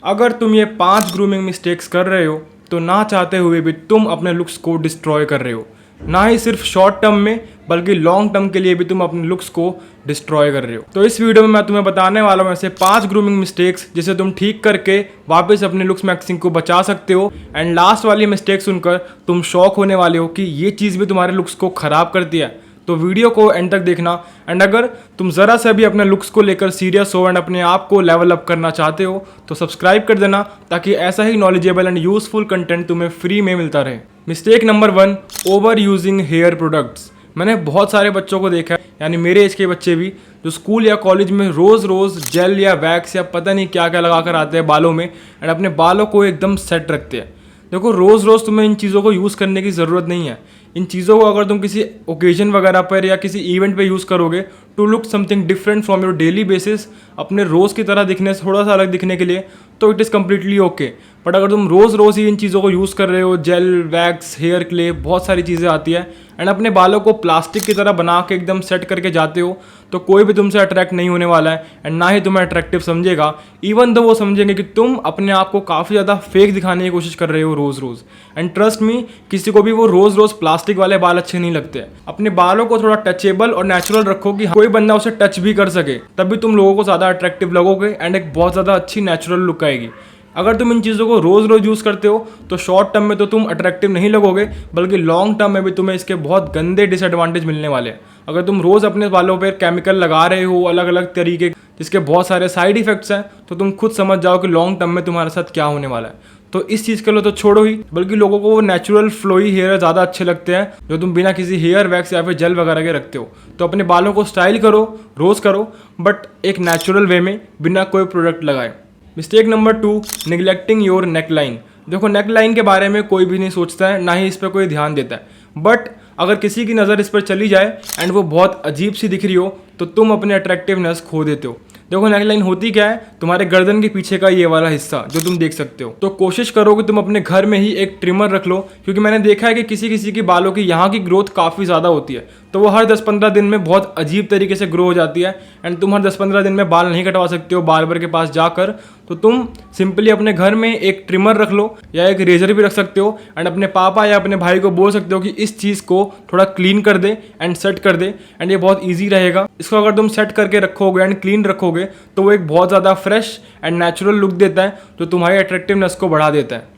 अगर तुम ये 5 ग्रूमिंग मिस्टेक्स कर रहे हो तो ना चाहते हुए भी तुम अपने लुक्स को डिस्ट्रॉय कर रहे हो। ना ही सिर्फ शॉर्ट टर्म में बल्कि लॉन्ग टर्म के लिए भी तुम अपने लुक्स को डिस्ट्रॉय कर रहे हो। तो इस वीडियो में मैं तुम्हें बताने वाला हूँ ऐसे 5 ग्रूमिंग मिस्टेक्स जिसे तुम ठीक करके वापस अपने लुक्स मैक्सिंग को बचा सकते हो। एंड लास्ट वाली मिस्टेक सुनकर तुम शॉक होने वाले हो कि ये चीज़ भी तुम्हारे लुक्स को ख़राब करती है। तो वीडियो को एंड तक देखना। एंड अगर तुम ज़रा से भी अपने लुक्स को लेकर सीरियस हो एंड अपने आप को लेवल अप करना चाहते हो तो सब्सक्राइब कर देना, ताकि ऐसा ही नॉलेजेबल एंड यूजफुल कंटेंट तुम्हें फ्री में मिलता रहे। Mistake number 1, over using hair products. मैंने बहुत सारे बच्चों को देखा है, यानी मेरे एज के बच्चे भी, जो स्कूल या कॉलेज में रोज़ रोज़ जेल या वैक्स या पता नहीं क्या क्या लगा कर आते हैं बालों में एंड अपने बालों को एकदम सेट रखते हैं। देखो, रोज़ रोज़ तुम्हें इन चीज़ों को यूज़ करने की ज़रूरत नहीं है। इन चीज़ों को अगर तुम किसी ओकेजन वगैरह पर या किसी इवेंट पे यूज़ करोगे to look something different from your daily basis, अपने रोज़ की तरह दिखने से थोड़ा सा अलग दिखने के लिए, तो it is completely okay. But अगर तुम रोज़ रोज़ ही इन चीज़ों को यूज़ कर रहे हो, जेल, वैक्स, हेयर क्ले, बहुत सारी चीज़ें आती है, एंड अपने बालों को प्लास्टिक की तरह बना के एकदम सेट करके जाते हो, तो कोई भी तुमसे अट्रैक्ट नहीं होने वाला है एंड ना ही तुम्हें अट्रैक्टिव समझेगा। इवन दो वो समझेंगे कि तुम अपने आप को काफ़ी ज़्यादा फेक दिखाने की कोशिश कर रहे हो रोज़ रोज़। एंड ट्रस्ट मी, किसी को भी वो रोज़ रोज़ प्लास्टिक वाले बाल अच्छे नहीं लगते। अपने बालों को थोड़ा टचेबल और नेचुरल रखो कि कोई बंदा उसे टच भी कर सके, तभी तुम लोगों को ज़्यादा अट्रैक्टिव लगोगे एंड एक बहुत ज़्यादा अच्छी नेचुरल लुक आएगी। अगर तुम इन चीज़ों को रोज़ रोज़ यूज़ करते हो तो शॉर्ट टर्म में तो तुम अट्रैक्टिव नहीं लगोगे, बल्कि लॉन्ग टर्म में भी तुम्हें इसके बहुत गंदे डिसएडवांटेज मिलने वाले हैं। अगर तुम रोज़ अपने बालों पर केमिकल लगा रहे हो अलग अलग तरीके, जिसके बहुत सारे साइड इफेक्ट्स हैं, तो तुम खुद समझ जाओ कि लॉन्ग टर्म में तुम्हारे साथ क्या होने वाला है। तो इस चीज़ के लिए तो छोड़ो ही, बल्कि लोगों को वो नेचुरल फ्लोई हेयर ज़्यादा अच्छे लगते हैं जो तुम बिना किसी हेयर वैक्स या फिर जेल वगैरह के रखते हो। तो अपने बालों को स्टाइल करो, रोज़ करो, बट एक नेचुरल वे में, बिना कोई प्रोडक्ट लगाए। Mistake number 2, neglecting your neck line. देखो, नेक लाइन के बारे में कोई भी नहीं सोचता है, ना ही इस पर कोई ध्यान देता है। बट अगर किसी की नज़र इस पर चली जाए एंड वो बहुत अजीब सी दिख रही हो तो तुम अपने अट्रैक्टिवनेस खो देते हो। देखो, नेकलाइन होती क्या है, तुम्हारे गर्दन के पीछे का ये वाला हिस्सा जो तुम देख सकते हो। तो कोशिश करो कि तुम अपने घर में ही एक ट्रिमर रख लो, क्योंकि मैंने देखा है कि किसी किसी की बालों की यहाँ की ग्रोथ काफ़ी ज़्यादा होती है, तो वो हर 10-15 दिन में बहुत अजीब तरीके से ग्रो हो जाती है। एंड तुम हर 10-15 दिन में बाल नहीं कटवा सकते हो बार्बर के पास जाकर, तो तुम सिंपली अपने घर में एक ट्रिमर रख लो या एक रेजर भी रख सकते हो एंड अपने पापा या अपने भाई को बोल सकते हो कि इस चीज़ को थोड़ा क्लीन कर दे एंड सेट कर दे। एंड ये बहुत ईजी रहेगा। इसको अगर तुम सेट करके रखोगे एंड क्लीन रखोगे तो वो एक बहुत ज़्यादा फ्रेश एंड नेचुरल लुक देता है, जो तुम्हारी अट्रैक्टिवनेस को बढ़ा देता है।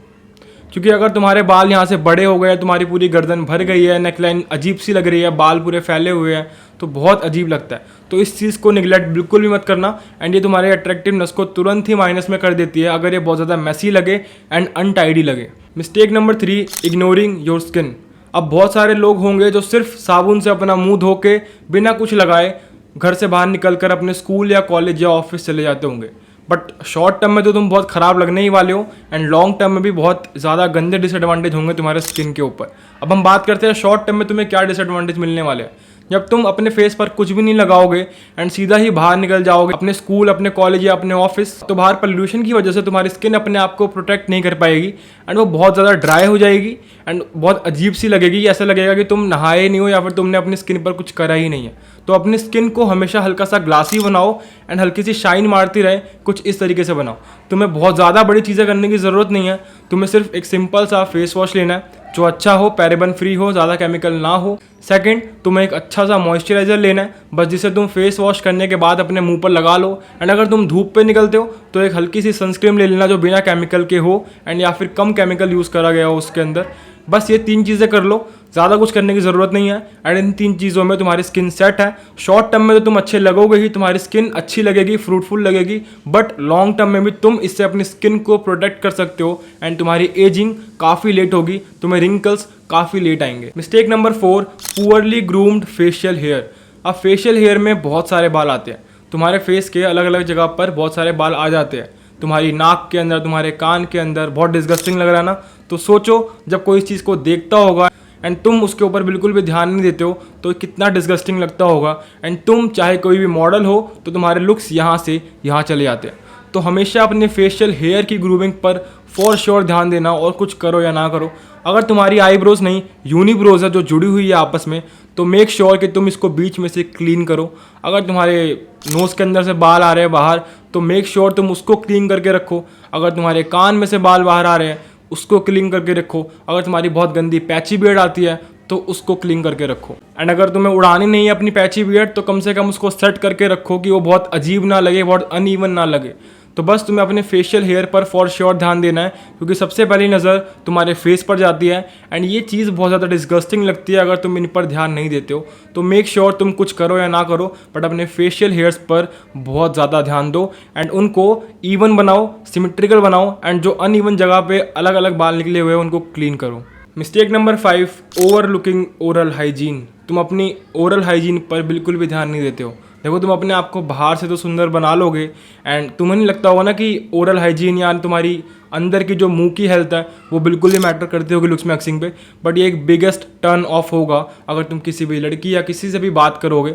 क्योंकि अगर तुम्हारे बाल यहाँ से बड़े हो गए, तुम्हारी पूरी गर्दन भर गई है, नेकलाइन अजीब सी लग रही है, बाल पूरे फैले हुए हैं, तो बहुत अजीब लगता है। तो इस चीज़ को निगलेक्ट बिल्कुल भी मत करना एंड ये तुम्हारे अट्रैक्टिवनेस को तुरंत ही माइनस में कर देती है अगर ये बहुत ज़्यादा मैसी लगे एंड अनटाइडी लगे। Mistake number 3, ignoring your skin. अब बहुत सारे लोग होंगे जो सिर्फ साबुन से अपना मुंह धो के बिना कुछ लगाए घर से बाहर निकल कर अपने स्कूल या कॉलेज या ऑफिस चले जाते होंगे। बट शॉर्ट टर्म में तो तुम बहुत ख़राब लगने ही वाले हो एंड लॉन्ग टर्म में भी बहुत ज़्यादा गंदे डिसएडवांटेज होंगे तुम्हारे स्किन के ऊपर। अब हम बात करते हैं शॉर्ट टर्म में तुम्हें क्या डिसएडवांटेज मिलने वाले हैं। जब तुम अपने फेस पर कुछ भी नहीं लगाओगे एंड सीधा ही बाहर निकल जाओगे अपने स्कूल, अपने कॉलेज या अपने ऑफिस, तो बाहर पोल्यूशन की वजह से तुम्हारी स्किन अपने आप को प्रोटेक्ट नहीं कर पाएगी एंड वो बहुत ज़्यादा ड्राई हो जाएगी एंड बहुत अजीब सी लगेगी। ऐसा लगेगा कि तुम नहाए नहीं हो या फिर तुमने अपनी स्किन पर कुछ करा ही नहीं है। तो अपनी स्किन को हमेशा हल्का सा ग्लासी बनाओ एंड हल्की सी शाइन मारती रहे, कुछ इस तरीके से बनाओ। तुम्हें बहुत ज़्यादा बड़ी चीज़ें करने की ज़रूरत नहीं है। तुम्हें सिर्फ एक सिंपल सा फेस वॉश लेना है जो अच्छा हो, पैराबेन फ्री हो, ज़्यादा केमिकल ना हो। सेकंड, तुम्हें एक अच्छा सा मॉइस्चराइजर लेना है, बस जिसे तुम फेस वॉश करने के बाद अपने मुंह पर लगा लो। एंड अगर तुम धूप पे निकलते हो तो एक हल्की सी सनस्क्रीन ले लेना जो बिना केमिकल के हो एंड या फिर कम केमिकल यूज़ करा गया हो उसके अंदर। बस ये 3 चीज़ें कर लो, ज़्यादा कुछ करने की ज़रूरत नहीं है एंड इन 3 चीज़ों में तुम्हारी स्किन सेट है। शॉर्ट टर्म में तो तुम अच्छे लगोगे ही, तुम्हारी स्किन अच्छी लगेगी, फ्रूटफुल लगेगी, बट लॉन्ग टर्म में भी तुम इससे अपनी स्किन को प्रोटेक्ट कर सकते हो एंड तुम्हारी एजिंग काफ़ी लेट होगी, तुम्हें रिंकल्स काफ़ी लेट आएंगे। Mistake number 4, poorly groomed facial hair. अब फेशियल हेयर में बहुत सारे बाल आते हैं, तुम्हारे फेस के अलग अलग जगह पर बहुत सारे बाल आ जाते हैं, तुम्हारी नाक के अंदर, तुम्हारे कान के अंदर। बहुत डिस्गस्टिंग लग रहा है ना? तो सोचो जब कोई इस चीज़ को देखता होगा एंड तुम उसके ऊपर बिल्कुल भी ध्यान नहीं देते हो तो कितना डिस्गस्टिंग लगता होगा। एंड तुम चाहे कोई भी मॉडल हो तो तुम्हारे लुक्स यहाँ से यहाँ चले जाते हैं। तो हमेशा अपने फेशियल हेयर की ग्रूमिंग पर फॉर श्योर ध्यान देना, और कुछ करो या ना करो। अगर तुम्हारी आईब्रोज नहीं, यूनिब्रोज है जो जुड़ी हुई है आपस में, तो मेक श्योर कि तुम इसको बीच में से क्लीन करो। अगर तुम्हारे नोज़ के अंदर से बाल आ रहे हैं बाहर, तो मेक श्योर तुम उसको क्लीन करके रखो। अगर तुम्हारे कान में से बाल बाहर आ रहे हैं उसको क्लीन करके रखो। अगर तुम्हारी बहुत गंदी पैची बियर्ड आती है तो उसको क्लीन करके रखो। एंड अगर तुम्हें उड़ानी नहीं है अपनी पैची बियर्ड तो कम से कम उसको सेट करके रखो कि वो बहुत अजीब ना लगे, बहुत अनइवन ना लगे। तो बस तुम्हें अपने फेशियल हेयर पर फॉर श्योर ध्यान देना है, क्योंकि सबसे पहली नज़र तुम्हारे फेस पर जाती है एंड ये चीज़ बहुत ज़्यादा डिस्गस्टिंग लगती है अगर तुम इन पर ध्यान नहीं देते हो। तो मेक श्योर तुम कुछ करो या ना करो बट अपने फेशियल हेयर्स पर बहुत ज़्यादा ध्यान दो एंड उनको इवन बनाओ, सिमेट्रिकल बनाओ एंड जो अनइवन जगह पे अलग अलग बाल निकले हुए हैं उनको क्लीन करो। Mistake number 5, over looking oral hygiene. तुम अपनी ओरल हाइजीन पर बिल्कुल भी ध्यान नहीं देते हो। देखो तुम अपने आप को बाहर से तो सुंदर बना लोगे एंड तुम्हें नहीं लगता होगा ना कि ओरल हाइजीन या तुम्हारी अंदर की जो मुंह की हेल्थ है वो बिल्कुल ही मैटर करती होगी लुक्स मैक्सिंग पे। बट ये एक बिगेस्ट टर्न ऑफ होगा अगर तुम किसी भी लड़की या किसी से भी बात करोगे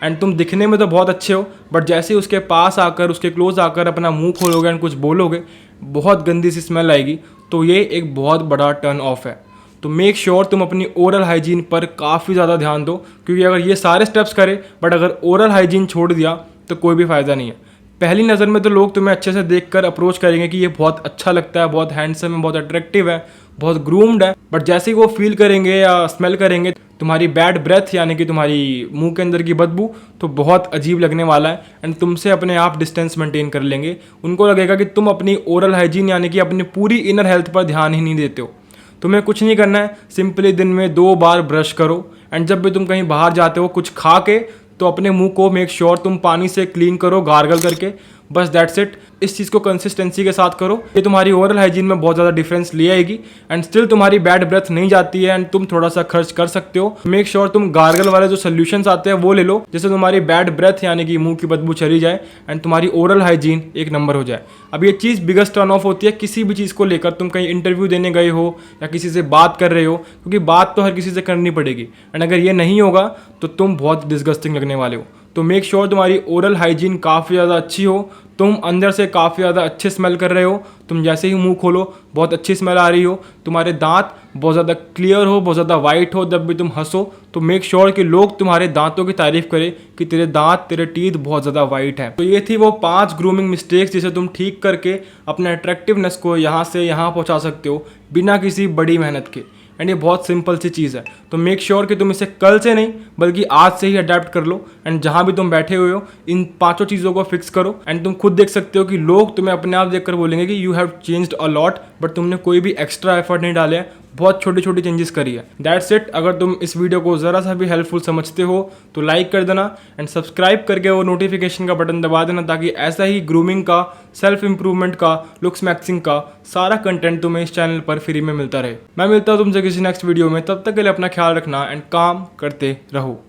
एंड तुम दिखने में तो बहुत अच्छे हो बट जैसे ही उसके पास आकर, उसके क्लोज आकर अपना मुंह खोलोगे एंड कुछ बोलोगे, बहुत गंदी सी स्मेल आएगी। तो ये एक बहुत बड़ा टर्न ऑफ है। तो मेक श्योर तुम अपनी ओरल हाइजीन पर काफ़ी ज़्यादा ध्यान दो, क्योंकि अगर ये सारे स्टेप्स करे बट अगर ओरल हाइजीन छोड़ दिया तो कोई भी फ़ायदा नहीं है। पहली नज़र में तो लोग तुम्हें अच्छे से देखकर अप्रोच करेंगे कि ये बहुत अच्छा लगता है, बहुत हैंडसम है, बहुत अट्रैक्टिव है, बहुत ग्रूम्ड है। बट जैसे ही वो फील करेंगे या स्मेल करेंगे तुम्हारी बैड ब्रेथ यानी कि तुम्हारी मुंह के अंदर की बदबू, तो बहुत अजीब लगने वाला है एंड तुमसे अपने आप डिस्टेंस मेंटेन कर लेंगे। उनको लगेगा कि तुम अपनी ओरल हाइजीन यानी कि अपनी पूरी इनर हेल्थ पर ध्यान ही नहीं देते हो। तुम्हें कुछ नहीं करना है, सिंपली दिन में 2 बार ब्रश करो एंड जब भी तुम कहीं बाहर जाते हो कुछ खा के तो अपने मुंह को मेक श्योर तुम पानी से क्लीन करो गार्गल करके। बस दैट्स इट। इस चीज़ को कंसिस्टेंसी के साथ करो, ये तुम्हारी ओरल हाइजीन में बहुत ज़्यादा डिफरेंस ले आएगी एंड स्टिल तुम्हारी बैड ब्रेथ नहीं जाती है एंड तुम थोड़ा सा खर्च कर सकते हो। मेक श्योर तुम गार्गल वाले जो सोल्यूशंस आते हैं वो ले लो, जिससे तुम्हारी बैड ब्रेथ यानी कि मुंह की बदबू चली जाए एंड तुम्हारी ओरल हाइजीन एक नंबर हो जाए। अब ये चीज़ बिगेस्ट टर्न ऑफ होती है किसी भी चीज़ को लेकर। तुम कहीं इंटरव्यू देने गए हो या किसी से बात कर रहे हो, क्योंकि बात तो हर किसी से करनी पड़ेगी एंड अगर ये नहीं होगा तो तुम बहुत डिस्गस्टिंग लगने वाले हो। तो मेक श्योर तुम्हारी ओरल हाइजीन काफ़ी ज़्यादा अच्छी हो, तुम अंदर से काफ़ी ज़्यादा अच्छे स्मेल कर रहे हो, तुम जैसे ही मुंह खोलो बहुत अच्छी स्मेल आ रही हो, तुम्हारे दांत बहुत ज़्यादा क्लियर हो, बहुत ज़्यादा वाइट हो, जब भी तुम हंसो तो मेक श्योर कि लोग तुम्हारे दांतों की तारीफ करें कि तेरे दांत, तेरे टीथ बहुत ज़्यादा वाइट हैं। तो ये थी वो 5 ग्रूमिंग मिस्टेक्स जिसे तुम ठीक करके अपने अट्रैक्टिवनेस को यहाँ से यहाँ पहुँचा सकते हो बिना किसी बड़ी मेहनत के। एंड ये बहुत सिंपल सी चीज़ है। तो मेक श्योर कि तुम इसे कल से नहीं बल्कि आज से ही अडेप्ट कर लो एंड जहाँ भी तुम बैठे हुए हो इन 5 चीज़ों को फिक्स करो एंड तुम खुद देख सकते हो कि लोग तुम्हें अपने आप देखकर बोलेंगे कि you have changed a lot, but तुमने कोई भी एक्स्ट्रा एफर्ट नहीं डाले हैं, बहुत छोटी छोटी चेंजेस करी है। That's it. अगर तुम इस वीडियो को ज़रा सा भी हेल्पफुल समझते हो तो लाइक कर देना एंड सब्सक्राइब करके वो नोटिफिकेशन का बटन दबा देना, ताकि ऐसा ही ग्रूमिंग का, सेल्फ इंप्रूवमेंट का, लुक्स मैक्सिंग का सारा कंटेंट तुम्हें इस चैनल पर फ्री में मिलता रहे। मैं मिलता हूँ तुमसे किसी नेक्स्ट वीडियो में, तब तक के लिए अपना ख्याल रखना एंड काम करते रहो।